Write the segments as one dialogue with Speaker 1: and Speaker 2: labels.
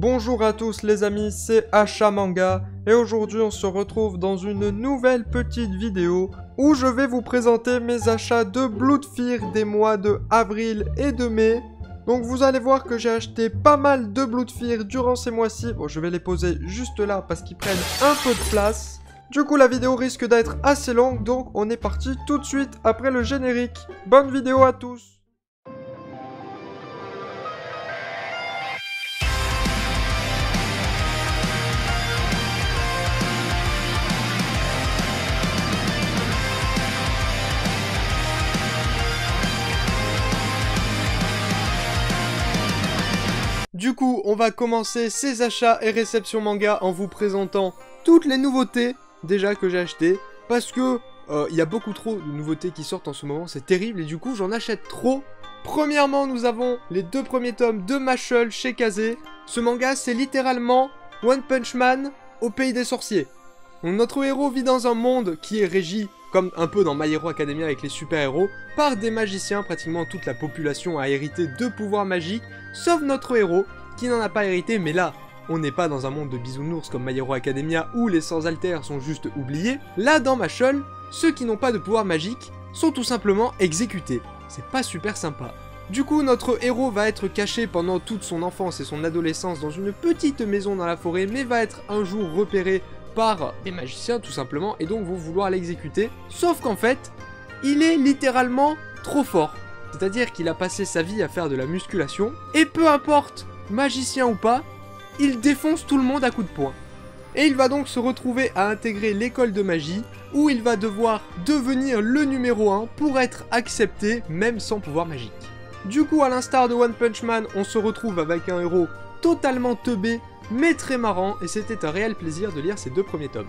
Speaker 1: Bonjour à tous les amis, c'est Achat Manga et aujourd'hui on se retrouve dans une nouvelle petite vidéo où je vais vous présenter mes achats de Blood Fear des mois de avril et de mai. Donc vous allez voir que j'ai acheté pas mal de Blood Fear durant ces mois-ci. Bon, je vais les poser juste là parce qu'ils prennent un peu de place. Du coup la vidéo risque d'être assez longue, donc on est parti tout de suite après le générique. Bonne vidéo à tous. Du coup, on va commencer ces achats et réceptions manga en vous présentant toutes les nouveautés déjà que j'ai achetées. Parce que il y a beaucoup trop de nouveautés qui sortent en ce moment, c'est terrible et du coup j'en achète trop. Premièrement, nous avons les deux premiers tomes de Mashle chez Kazé. Ce manga, c'est littéralement One Punch Man au pays des sorciers. Donc, notre héros vit dans un monde qui est régi, comme un peu dans My Hero Academia avec les super-héros, par des magiciens. Pratiquement toute la population a hérité de pouvoirs magiques, sauf notre héros, qui n'en a pas hérité, mais là, on n'est pas dans un monde de bisounours comme My Hero Academia où les sans-alters sont juste oubliés. Là, dans Mashle, ceux qui n'ont pas de pouvoir magique sont tout simplement exécutés. C'est pas super sympa. Du coup, notre héros va être caché pendant toute son enfance et son adolescence dans une petite maison dans la forêt, mais va être un jour repéré par des magiciens tout simplement, et donc vont vouloir l'exécuter. Sauf qu'en fait, il est littéralement trop fort. C'est-à-dire qu'il a passé sa vie à faire de la musculation, et peu importe, magicien ou pas, il défonce tout le monde à coups de poing. Et il va donc se retrouver à intégrer l'école de magie, où il va devoir devenir le numéro 1 pour être accepté, même sans pouvoir magique. Du coup, à l'instar de One Punch Man, on se retrouve avec un héros totalement teubé, mais très marrant, et c'était un réel plaisir de lire ces deux premiers tomes.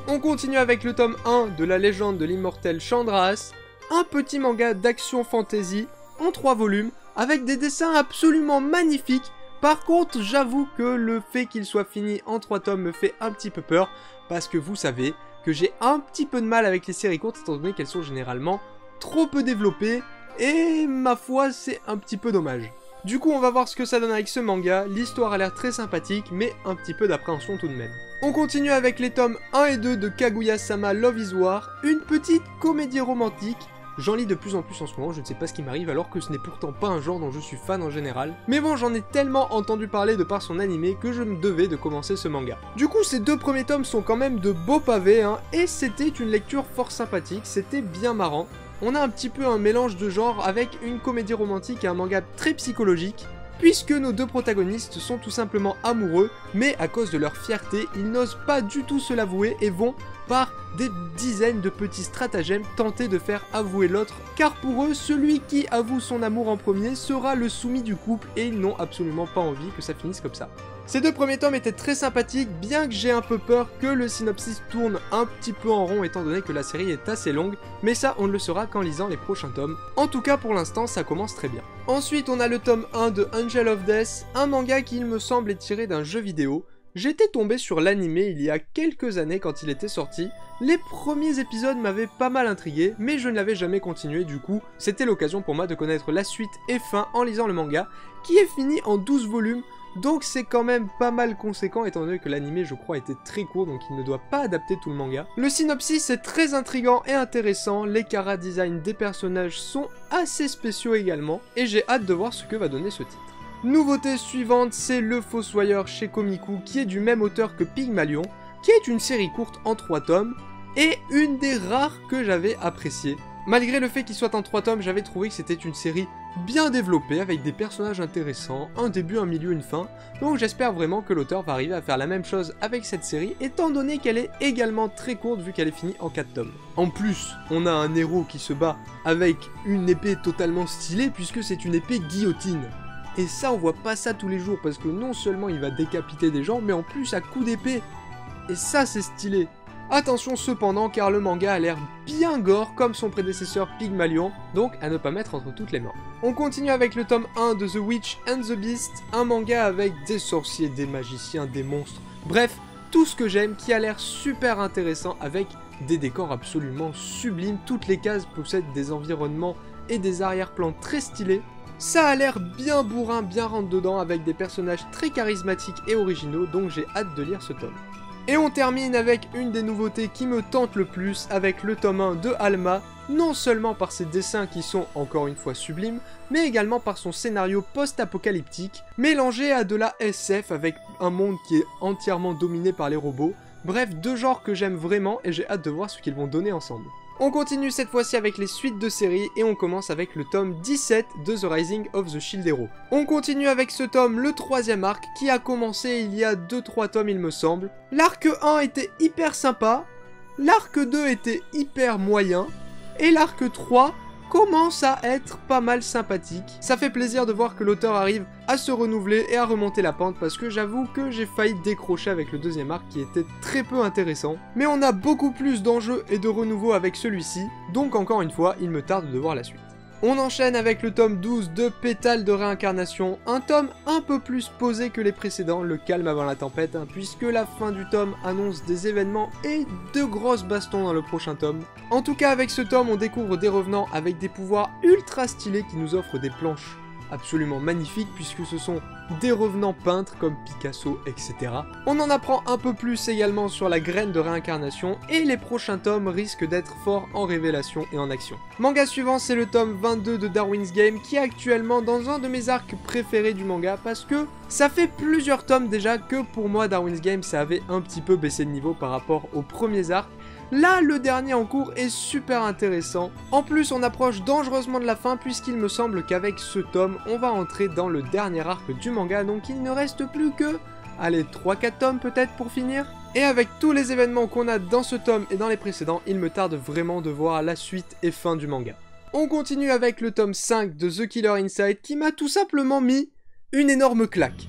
Speaker 1: On continue avec le tome 1 de la légende de l'immortel Chandras, un petit manga d'action fantasy en 3 volumes, avec des dessins absolument magnifiques. Par contre, j'avoue que le fait qu'il soit fini en 3 tomes me fait un petit peu peur, parce que vous savez que j'ai un petit peu de mal avec les séries courtes, étant donné qu'elles sont généralement trop peu développées, et ma foi, c'est un petit peu dommage. Du coup, on va voir ce que ça donne avec ce manga. L'histoire a l'air très sympathique, mais un petit peu d'appréhension tout de même. On continue avec les tomes 1 et 2 de Kaguya-sama Love is War, une petite comédie romantique. J'en lis de plus en plus en ce moment, je ne sais pas ce qui m'arrive alors que ce n'est pourtant pas un genre dont je suis fan en général. Mais bon, j'en ai tellement entendu parler de par son animé que je me devais de commencer ce manga. Du coup, ces deux premiers tomes sont quand même de beaux pavés, hein, et c'était une lecture fort sympathique, c'était bien marrant. On a un petit peu un mélange de genres avec une comédie romantique et un manga très psychologique, puisque nos deux protagonistes sont tout simplement amoureux, mais à cause de leur fierté, ils n'osent pas du tout se l'avouer et vont, par des dizaines de petits stratagèmes, tenter de faire avouer l'autre, car pour eux, celui qui avoue son amour en premier sera le soumis du couple et ils n'ont absolument pas envie que ça finisse comme ça. Ces deux premiers tomes étaient très sympathiques, bien que j'ai un peu peur que le synopsis tourne un petit peu en rond étant donné que la série est assez longue, mais ça on ne le saura qu'en lisant les prochains tomes. En tout cas pour l'instant ça commence très bien. Ensuite on a le tome 1 de Angel of Death, un manga qui il me semble est tiré d'un jeu vidéo. J'étais tombé sur l'animé il y a quelques années quand il était sorti. Les premiers épisodes m'avaient pas mal intrigué, mais je ne l'avais jamais continué du coup. C'était l'occasion pour moi de connaître la suite et fin en lisant le manga, qui est fini en 12 volumes. Donc c'est quand même pas mal conséquent étant donné que l'animé je crois était très court donc il ne doit pas adapter tout le manga. Le synopsis est très intriguant et intéressant, les chara design des personnages sont assez spéciaux également et j'ai hâte de voir ce que va donner ce titre. Nouveauté suivante, c'est Le Fossoyeur chez Komiku qui est du même auteur que Pygmalion, qui est une série courte en 3 tomes et une des rares que j'avais appréciées. Malgré le fait qu'il soit en 3 tomes, j'avais trouvé que c'était une série bien développée, avec des personnages intéressants, un début, un milieu, une fin, donc j'espère vraiment que l'auteur va arriver à faire la même chose avec cette série, étant donné qu'elle est également très courte vu qu'elle est finie en 4 tomes. En plus, on a un héros qui se bat avec une épée totalement stylée, puisque c'est une épée guillotine. Et ça, on voit pas ça tous les jours, parce que non seulement il va décapiter des gens, mais en plus à coups d'épée. Et ça, c'est stylé. Attention cependant car le manga a l'air bien gore comme son prédécesseur Pygmalion, donc à ne pas mettre entre toutes les mains. On continue avec le tome 1 de The Witch and the Beast, un manga avec des sorciers, des magiciens, des monstres, bref, tout ce que j'aime qui a l'air super intéressant avec des décors absolument sublimes, toutes les cases possèdent des environnements et des arrière-plans très stylés. Ça a l'air bien bourrin, bien rentre-dedans, avec des personnages très charismatiques et originaux, donc j'ai hâte de lire ce tome. Et on termine avec une des nouveautés qui me tente le plus, avec le tome 1 de Alma, non seulement par ses dessins qui sont encore une fois sublimes, mais également par son scénario post-apocalyptique, mélangé à de la SF avec un monde qui est entièrement dominé par les robots. Bref, deux genres que j'aime vraiment et j'ai hâte de voir ce qu'ils vont donner ensemble. On continue cette fois-ci avec les suites de séries et on commence avec le tome 17 de The Rising of the Shield Hero. On continue avec ce tome, le troisième arc, qui a commencé il y a 2-3 tomes il me semble. L'arc 1 était hyper sympa, l'arc 2 était hyper moyen, et l'arc 3 commence à être pas mal sympathique. Ça fait plaisir de voir que l'auteur arrive à se renouveler et à remonter la pente parce que j'avoue que j'ai failli décrocher avec le deuxième arc qui était très peu intéressant. Mais on a beaucoup plus d'enjeux et de renouveau avec celui-ci, donc encore une fois, il me tarde de voir la suite. On enchaîne avec le tome 12 de Pétales de réincarnation, un tome un peu plus posé que les précédents, le calme avant la tempête, puisque la fin du tome annonce des événements et de grosses bastons dans le prochain tome. En tout cas avec ce tome on découvre des revenants avec des pouvoirs ultra stylés qui nous offrent des planches absolument magnifiques puisque ce sont des revenants peintres comme Picasso, etc. On en apprend un peu plus également sur la graine de réincarnation et les prochains tomes risquent d'être forts en révélation et en action. Manga suivant c'est le tome 22 de Darwin's Game qui est actuellement dans un de mes arcs préférés du manga parce que ça fait plusieurs tomes déjà que pour moi Darwin's Game ça avait un petit peu baissé de niveau par rapport aux premiers arcs. Là, le dernier en cours est super intéressant. En plus, on approche dangereusement de la fin puisqu'il me semble qu'avec ce tome, on va entrer dans le dernier arc du manga, donc il ne reste plus que, allez, 3-4 tomes peut-être pour finir. Et avec tous les événements qu'on a dans ce tome et dans les précédents, il me tarde vraiment de voir la suite et fin du manga. On continue avec le tome 5 de The Killer Inside qui m'a tout simplement mis une énorme claque.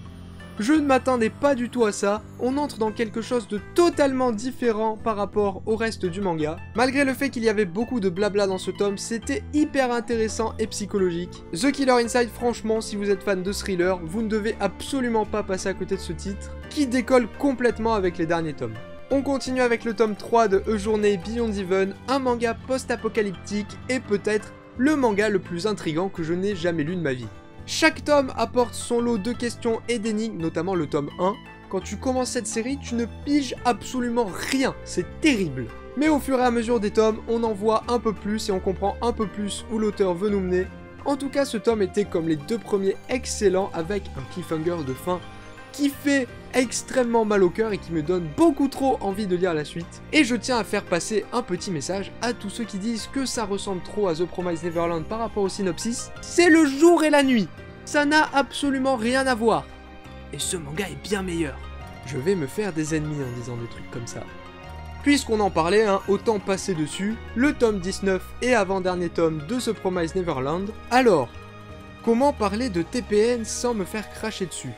Speaker 1: Je ne m'attendais pas du tout à ça, on entre dans quelque chose de totalement différent par rapport au reste du manga. Malgré le fait qu'il y avait beaucoup de blabla dans ce tome, c'était hyper intéressant et psychologique. The Killer Inside, franchement, si vous êtes fan de thriller, vous ne devez absolument pas passer à côté de ce titre, qui décolle complètement avec les derniers tomes. On continue avec le tome 3 de A Journey Beyond Even, un manga post-apocalyptique et peut-être le manga le plus intriguant que je n'ai jamais lu de ma vie. Chaque tome apporte son lot de questions et d'énigmes, notamment le tome 1. Quand tu commences cette série, tu ne piges absolument rien, c'est terrible. Mais au fur et à mesure des tomes, on en voit un peu plus et on comprend un peu plus où l'auteur veut nous mener. En tout cas, ce tome était comme les deux premiers excellent avec un cliffhanger de fin qui fait extrêmement mal au cœur et qui me donne beaucoup trop envie de lire la suite. Et je tiens à faire passer un petit message à tous ceux qui disent que ça ressemble trop à The Promised Neverland par rapport au synopsis. C'est le jour et la nuit, ça n'a absolument rien à voir. Et ce manga est bien meilleur. Je vais me faire des ennemis en disant des trucs comme ça. Puisqu'on en parlait, autant passer dessus, le tome 19 et avant-dernier tome de The Promised Neverland. Alors, comment parler de TPN sans me faire cracher dessus ?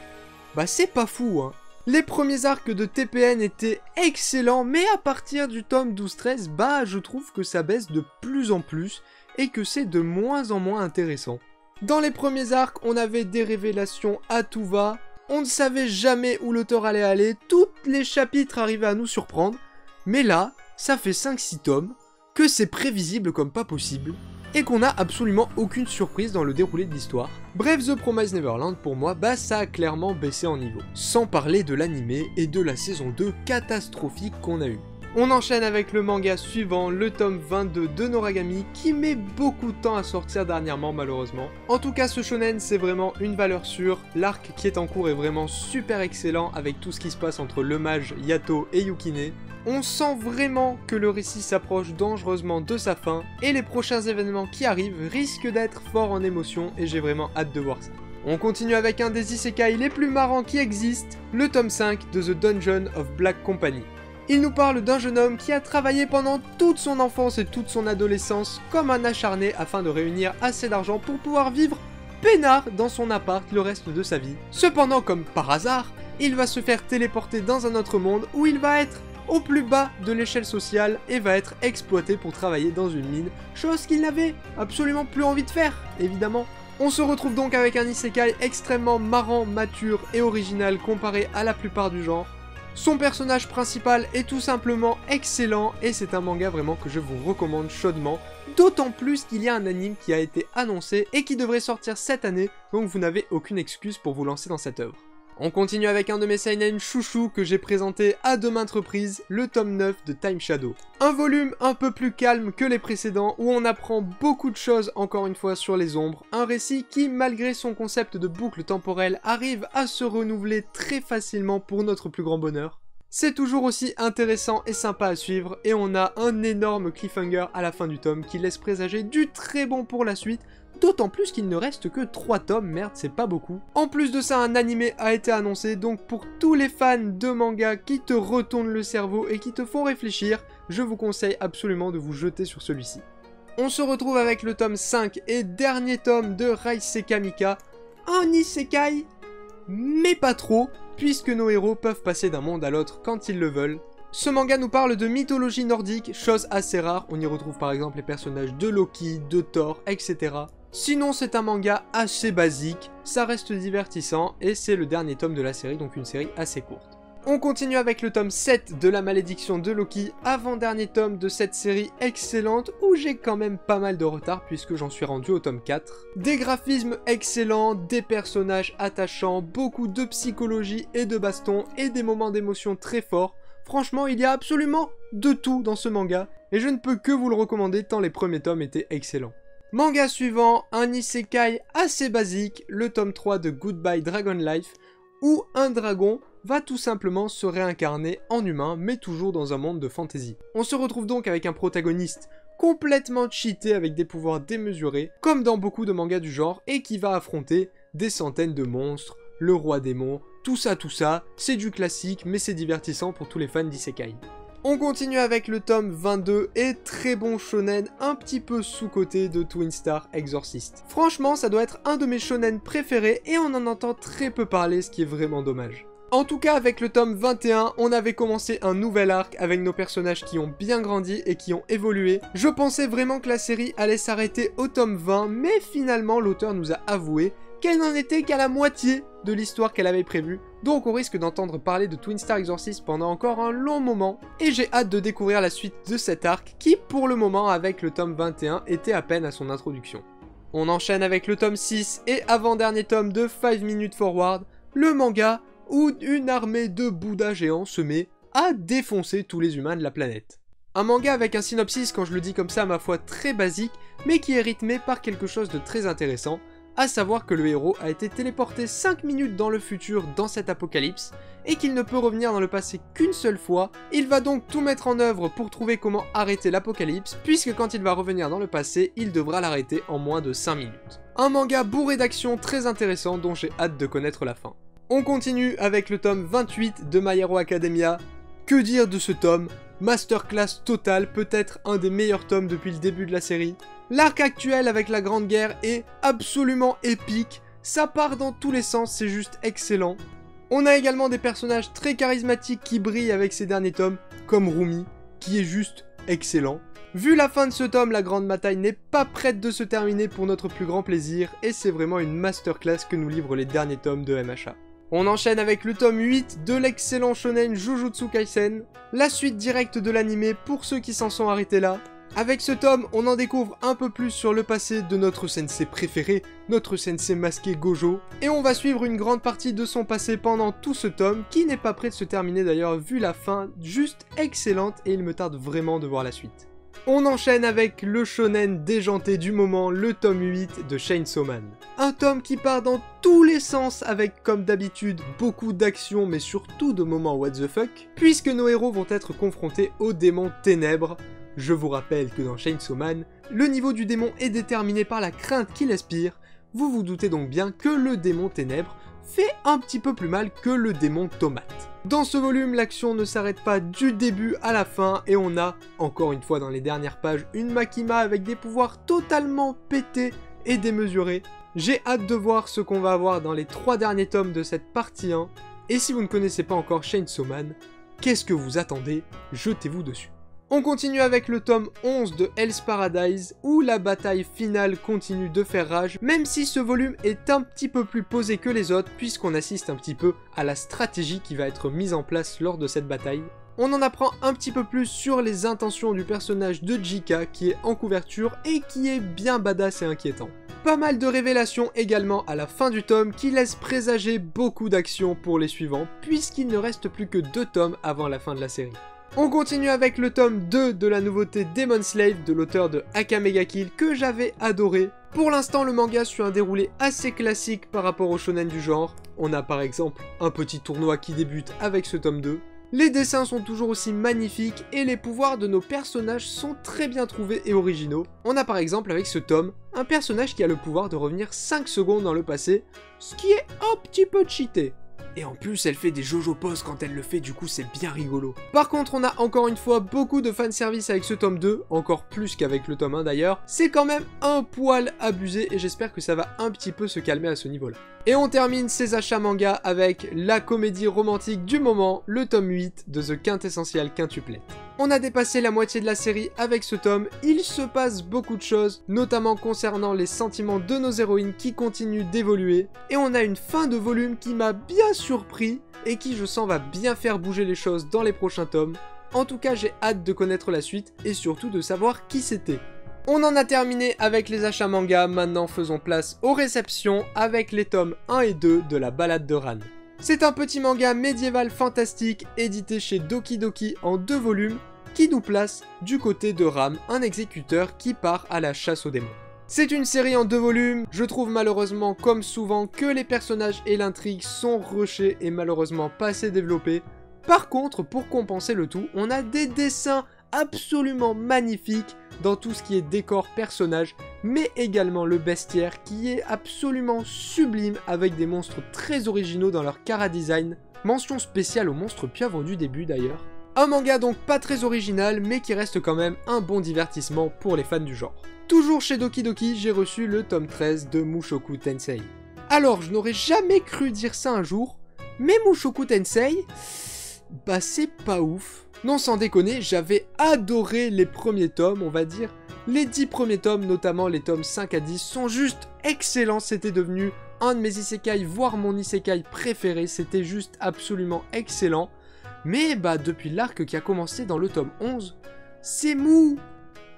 Speaker 1: Bah c'est pas fou Les premiers arcs de TPN étaient excellents, mais à partir du tome 12-13, bah je trouve que ça baisse de plus en plus, et que c'est de moins en moins intéressant. Dans les premiers arcs, on avait des révélations à tout va, on ne savait jamais où l'auteur allait aller, tous les chapitres arrivaient à nous surprendre, mais là, ça fait 5-6 tomes, que c'est prévisible comme pas possible, et qu'on n'a absolument aucune surprise dans le déroulé de l'histoire. Bref, The Promised Neverland, pour moi, bah ça a clairement baissé en niveau. Sans parler de l'animé et de la saison 2 catastrophique qu'on a eu. On enchaîne avec le manga suivant, le tome 22 de Noragami, qui met beaucoup de temps à sortir dernièrement malheureusement. En tout cas, ce shonen, c'est vraiment une valeur sûre. L'arc qui est en cours est vraiment super excellent avec tout ce qui se passe entre le mage Yato et Yukine. On sent vraiment que le récit s'approche dangereusement de sa fin, et les prochains événements qui arrivent risquent d'être forts en émotion, et j'ai vraiment hâte de voir ça. On continue avec un des isekai les plus marrants qui existent, le tome 5 de The Dungeon of Black Company. Il nous parle d'un jeune homme qui a travaillé pendant toute son enfance et toute son adolescence comme un acharné afin de réunir assez d'argent pour pouvoir vivre peinard dans son appart le reste de sa vie. Cependant, comme par hasard, il va se faire téléporter dans un autre monde où il va être au plus bas de l'échelle sociale et va être exploité pour travailler dans une mine, chose qu'il n'avait absolument plus envie de faire, évidemment. On se retrouve donc avec un isekai extrêmement marrant, mature et original comparé à la plupart du genre. Son personnage principal est tout simplement excellent et c'est un manga vraiment que je vous recommande chaudement, d'autant plus qu'il y a un anime qui a été annoncé et qui devrait sortir cette année, donc vous n'avez aucune excuse pour vous lancer dans cette œuvre. On continue avec un de mes seinen chouchous que j'ai présenté à de maintes reprises, le tome 9 de Time Shadow. Un volume un peu plus calme que les précédents où on apprend beaucoup de choses encore une fois sur les ombres, un récit qui malgré son concept de boucle temporelle arrive à se renouveler très facilement pour notre plus grand bonheur. C'est toujours aussi intéressant et sympa à suivre et on a un énorme cliffhanger à la fin du tome qui laisse présager du très bon pour la suite. D'autant plus qu'il ne reste que 3 tomes, merde c'est pas beaucoup. En plus de ça, un animé a été annoncé, donc pour tous les fans de manga qui te retournent le cerveau et qui te font réfléchir, je vous conseille absolument de vous jeter sur celui-ci. On se retrouve avec le tome 5 et dernier tome de Raiseka Mika, un isekai, mais pas trop, puisque nos héros peuvent passer d'un monde à l'autre quand ils le veulent. Ce manga nous parle de mythologie nordique, chose assez rare, on y retrouve par exemple les personnages de Loki, de Thor, etc. Sinon c'est un manga assez basique, ça reste divertissant et c'est le dernier tome de la série, donc une série assez courte. On continue avec le tome 7 de la malédiction de Loki, avant-dernier tome de cette série excellente où j'ai quand même pas mal de retard puisque j'en suis rendu au tome 4. Des graphismes excellents, des personnages attachants, beaucoup de psychologie et de baston et des moments d'émotion très forts. Franchement, il y a absolument de tout dans ce manga et je ne peux que vous le recommander tant les premiers tomes étaient excellents. Manga suivant, un isekai assez basique, le tome 3 de Goodbye Dragon Life, où un dragon va tout simplement se réincarner en humain, mais toujours dans un monde de fantasy. On se retrouve donc avec un protagoniste complètement cheaté avec des pouvoirs démesurés, comme dans beaucoup de mangas du genre, et qui va affronter des centaines de monstres, le roi démon, tout ça, c'est du classique, mais c'est divertissant pour tous les fans d'isekai. On continue avec le tome 22 et très bon shonen un petit peu sous-coté de Twin Star Exorcist. Franchement, ça doit être un de mes shonen préférés et on en entend très peu parler, ce qui est vraiment dommage. En tout cas, avec le tome 21, on avait commencé un nouvel arc avec nos personnages qui ont bien grandi et qui ont évolué. Je pensais vraiment que la série allait s'arrêter au tome 20, mais finalement l'auteur nous a avoué qu'elle n'en était qu'à la moitié de l'histoire qu'elle avait prévue, donc on risque d'entendre parler de Twin Star Exorcist pendant encore un long moment, et j'ai hâte de découvrir la suite de cet arc qui, pour le moment, avec le tome 21, était à peine à son introduction. On enchaîne avec le tome 6 et avant-dernier tome de 5 Minutes Forward, le manga où une armée de Bouddha géants se met à défoncer tous les humains de la planète. Un manga avec un synopsis, quand je le dis comme ça, à ma foi très basique, mais qui est rythmé par quelque chose de très intéressant, à savoir que le héros a été téléporté 5 minutes dans le futur dans cet apocalypse, et qu'il ne peut revenir dans le passé qu'une seule fois. Il va donc tout mettre en œuvre pour trouver comment arrêter l'apocalypse, puisque quand il va revenir dans le passé, il devra l'arrêter en moins de 5 minutes. Un manga bourré d'action très intéressant dont j'ai hâte de connaître la fin. On continue avec le tome 28 de My Hero Academia. Que dire de ce tome? Masterclass total, peut-être un des meilleurs tomes depuis le début de la série. L'arc actuel avec la Grande Guerre est absolument épique, ça part dans tous les sens, c'est juste excellent. On a également des personnages très charismatiques qui brillent avec ces derniers tomes, comme Rumi, qui est juste excellent. Vu la fin de ce tome, la grande bataille n'est pas prête de se terminer pour notre plus grand plaisir, et c'est vraiment une masterclass que nous livrent les derniers tomes de MHA. On enchaîne avec le tome 8 de l'excellent shonen Jujutsu Kaisen, la suite directe de l'anime pour ceux qui s'en sont arrêtés là. Avec ce tome, on en découvre un peu plus sur le passé de notre sensei préféré, notre sensei masqué Gojo, et on va suivre une grande partie de son passé pendant tout ce tome, qui n'est pas prêt de se terminer d'ailleurs vu la fin juste excellente et il me tarde vraiment de voir la suite. On enchaîne avec le shonen déjanté du moment, le tome 8 de Chainsaw Man. Un tome qui part dans tous les sens avec, comme d'habitude, beaucoup d'action mais surtout de moments what the fuck, puisque nos héros vont être confrontés au démon Ténèbres. Je vous rappelle que dans Chainsaw Man, le niveau du démon est déterminé par la crainte qu'il aspire. Vous vous doutez donc bien que le démon Ténèbres fait un petit peu plus mal que le démon Tomate. Dans ce volume, l'action ne s'arrête pas du début à la fin et on a, encore une fois dans les dernières pages, une Makima avec des pouvoirs totalement pétés et démesurés. J'ai hâte de voir ce qu'on va avoir dans les 3 derniers tomes de cette partie 1. Et si vous ne connaissez pas encore Chainsaw Man, qu'est-ce que vous attendez? Jetez-vous dessus. On continue avec le tome 11 de Hell's Paradise, où la bataille finale continue de faire rage, même si ce volume est un petit peu plus posé que les autres, puisqu'on assiste un petit peu à la stratégie qui va être mise en place lors de cette bataille. On en apprend un petit peu plus sur les intentions du personnage de Jika, qui est en couverture et qui est bien badass et inquiétant. Pas mal de révélations également à la fin du tome, qui laissent présager beaucoup d'actions pour les suivants, puisqu'il ne reste plus que 2 tomes avant la fin de la série. On continue avec le tome 2 de la nouveauté Demon Slave de l'auteur de Akamega Kill que j'avais adoré. Pour l'instant, le manga suit un déroulé assez classique par rapport au shonen du genre. On a par exemple un petit tournoi qui débute avec ce tome 2. Les dessins sont toujours aussi magnifiques et les pouvoirs de nos personnages sont très bien trouvés et originaux. On a par exemple avec ce tome, un personnage qui a le pouvoir de revenir 5 secondes dans le passé, ce qui est un petit peu cheaté. Et en plus, elle fait des Jojo poses quand elle le fait, du coup c'est bien rigolo. Par contre, on a encore une fois beaucoup de fanservice avec ce tome 2, encore plus qu'avec le tome 1 d'ailleurs. C'est quand même un poil abusé et j'espère que ça va un petit peu se calmer à ce niveau-là. Et on termine ces achats manga avec la comédie romantique du moment, le tome 8 de The Quintessential Quintuplet. On a dépassé la moitié de la série avec ce tome, il se passe beaucoup de choses, notamment concernant les sentiments de nos héroïnes qui continuent d'évoluer, et on a une fin de volume qui m'a bien surpris, et qui je sens va bien faire bouger les choses dans les prochains tomes. En tout cas, j'ai hâte de connaître la suite, et surtout de savoir qui c'était. On en a terminé avec les achats manga, maintenant faisons place aux réceptions avec les tomes 1 et 2 de la Ballade de Ran. C'est un petit manga médiéval fantastique édité chez Doki Doki en 2 volumes qui nous place du côté de Ram, un exécuteur qui part à la chasse aux démons. C'est une série en 2 volumes, je trouve malheureusement comme souvent que les personnages et l'intrigue sont rushés et malheureusement pas assez développés. Par contre, pour compenser le tout, on a des dessins absolument magnifiques dans tout ce qui est décor personnage, mais également le bestiaire qui est absolument sublime avec des monstres très originaux dans leur chara-design. Mention spéciale aux monstres pieuvres du début d'ailleurs. Un manga donc pas très original, mais qui reste quand même un bon divertissement pour les fans du genre. Toujours chez Doki Doki, j'ai reçu le tome 13 de Mushoku Tensei. Alors, je n'aurais jamais cru dire ça un jour, mais Mushoku Tensei, bah c'est pas ouf. Non, sans déconner, j'avais adoré les premiers tomes, on va dire. Les 10 premiers tomes, notamment les tomes 5 à 10, sont juste excellents. C'était devenu un de mes isekai, voire mon isekai préféré. C'était juste absolument excellent. Mais bah depuis l'arc qui a commencé dans le tome 11, c'est mou.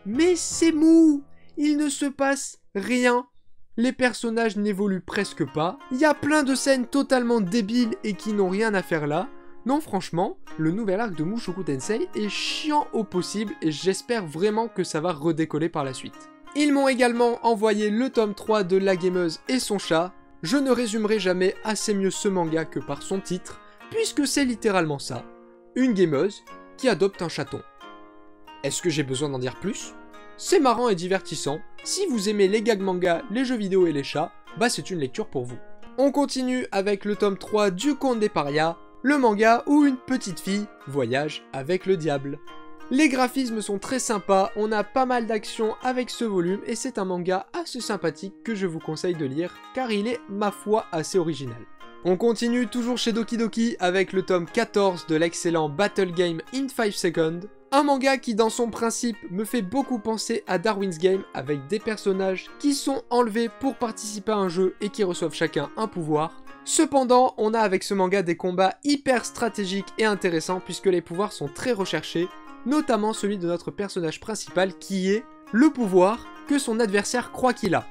Speaker 1: Mais c'est mou. Il ne se passe rien. Les personnages n'évoluent presque pas. Il y a plein de scènes totalement débiles et qui n'ont rien à faire là. Non, franchement, le nouvel arc de Mushoku Tensei est chiant au possible et j'espère vraiment que ça va redécoller par la suite. Ils m'ont également envoyé le tome 3 de La Gameuse et son chat. Je ne résumerai jamais assez mieux ce manga que par son titre, puisque c'est littéralement ça. Une gameuse qui adopte un chaton. Est-ce que j'ai besoin d'en dire plus? C'est marrant et divertissant. Si vous aimez les gags manga, les jeux vidéo et les chats, bah c'est une lecture pour vous. On continue avec le tome 3 du Conte des Parias, le manga où une petite fille voyage avec le diable. Les graphismes sont très sympas, on a pas mal d'action avec ce volume et c'est un manga assez sympathique que je vous conseille de lire car il est, ma foi, assez original. On continue toujours chez Doki Doki avec le tome 14 de l'excellent Battle Game in 5 Seconds. Un manga qui dans son principe me fait beaucoup penser à Darwin's Game avec des personnages qui sont enlevés pour participer à un jeu et qui reçoivent chacun un pouvoir. Cependant, on a avec ce manga des combats hyper stratégiques et intéressants puisque les pouvoirs sont très recherchés, notamment celui de notre personnage principal qui est le pouvoir que son adversaire croit qu'il a.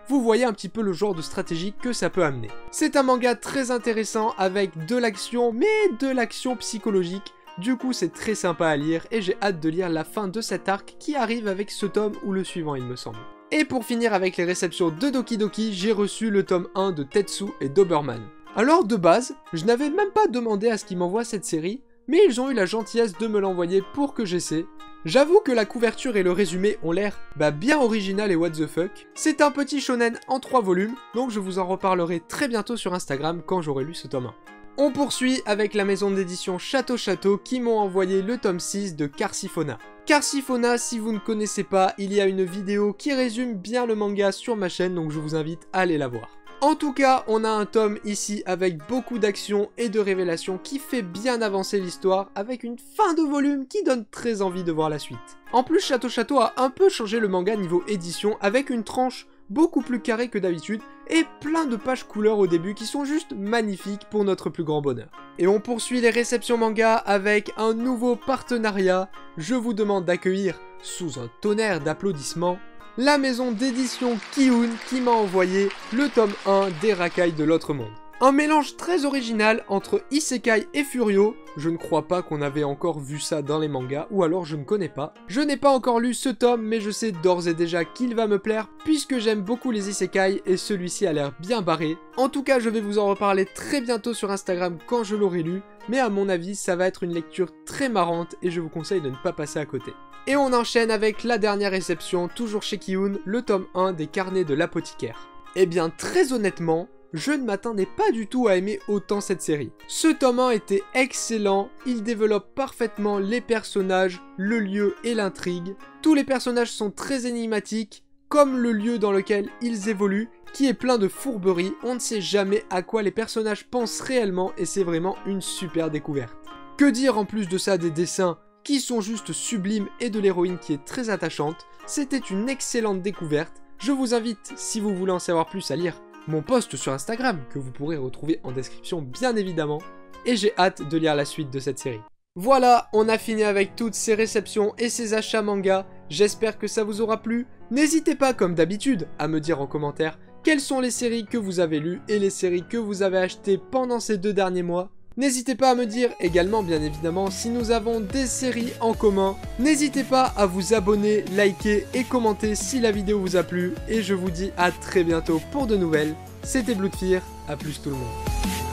Speaker 1: Vous voyez un petit peu le genre de stratégie que ça peut amener. C'est un manga très intéressant avec de l'action, mais de l'action psychologique. Du coup, c'est très sympa à lire et j'ai hâte de lire la fin de cet arc qui arrive avec ce tome ou le suivant, il me semble. Et pour finir avec les réceptions de Doki Doki, j'ai reçu le tome 1 de Tetsu et Doberman. Alors de base, je n'avais même pas demandé à ce qu'ils m'envoient cette série, mais ils ont eu la gentillesse de me l'envoyer pour que j'essaie. J'avoue que la couverture et le résumé ont l'air bien original et what the fuck. C'est un petit shonen en 3 volumes, donc je vous en reparlerai très bientôt sur Instagram quand j'aurai lu ce tome 1. On poursuit avec la maison d'édition Château Château qui m'ont envoyé le tome 6 de Carciphona. Carciphona, si vous ne connaissez pas, il y a une vidéo qui résume bien le manga sur ma chaîne, donc je vous invite à aller la voir. En tout cas, on a un tome ici avec beaucoup d'action et de révélations qui fait bien avancer l'histoire avec une fin de volume qui donne très envie de voir la suite. En plus, Château Château a un peu changé le manga niveau édition avec une tranche beaucoup plus carrée que d'habitude et plein de pages couleurs au début qui sont juste magnifiques pour notre plus grand bonheur. Et on poursuit les réceptions manga avec un nouveau partenariat. Je vous demande d'accueillir, sous un tonnerre d'applaudissements, la maison d'édition Kiun qui m'a envoyé le tome 1 des Racailles de l'autre monde. Un mélange très original entre Isekai et Furio. Je ne crois pas qu'on avait encore vu ça dans les mangas, ou alors je ne connais pas. Je n'ai pas encore lu ce tome, mais je sais d'ores et déjà qu'il va me plaire, puisque j'aime beaucoup les Isekai, et celui-ci a l'air bien barré. En tout cas, je vais vous en reparler très bientôt sur Instagram quand je l'aurai lu, mais à mon avis, ça va être une lecture très marrante, et je vous conseille de ne pas passer à côté. Et on enchaîne avec la dernière réception, toujours chez Kiun, le tome 1 des Carnets de l'apothicaire. Eh bien, très honnêtement, je ne m'attendais pas du tout à aimer autant cette série. Ce tome 1 était excellent, il développe parfaitement les personnages, le lieu et l'intrigue. Tous les personnages sont très énigmatiques, comme le lieu dans lequel ils évoluent, qui est plein de fourberies. On ne sait jamais à quoi les personnages pensent réellement et c'est vraiment une super découverte. Que dire en plus de ça des dessins qui sont juste sublimes et de l'héroïne qui est très attachante. C'était une excellente découverte. Je vous invite, si vous voulez en savoir plus, à lire mon post sur Instagram, que vous pourrez retrouver en description bien évidemment, et j'ai hâte de lire la suite de cette série. Voilà, on a fini avec toutes ces réceptions et ces achats manga, j'espère que ça vous aura plu. N'hésitez pas, comme d'habitude, à me dire en commentaire quelles sont les séries que vous avez lues et les séries que vous avez achetées pendant ces 2 derniers mois. N'hésitez pas à me dire également, bien évidemment, si nous avons des séries en commun. N'hésitez pas à vous abonner, liker et commenter si la vidéo vous a plu. Et je vous dis à très bientôt pour de nouvelles. C'était Bloodfear, à plus tout le monde.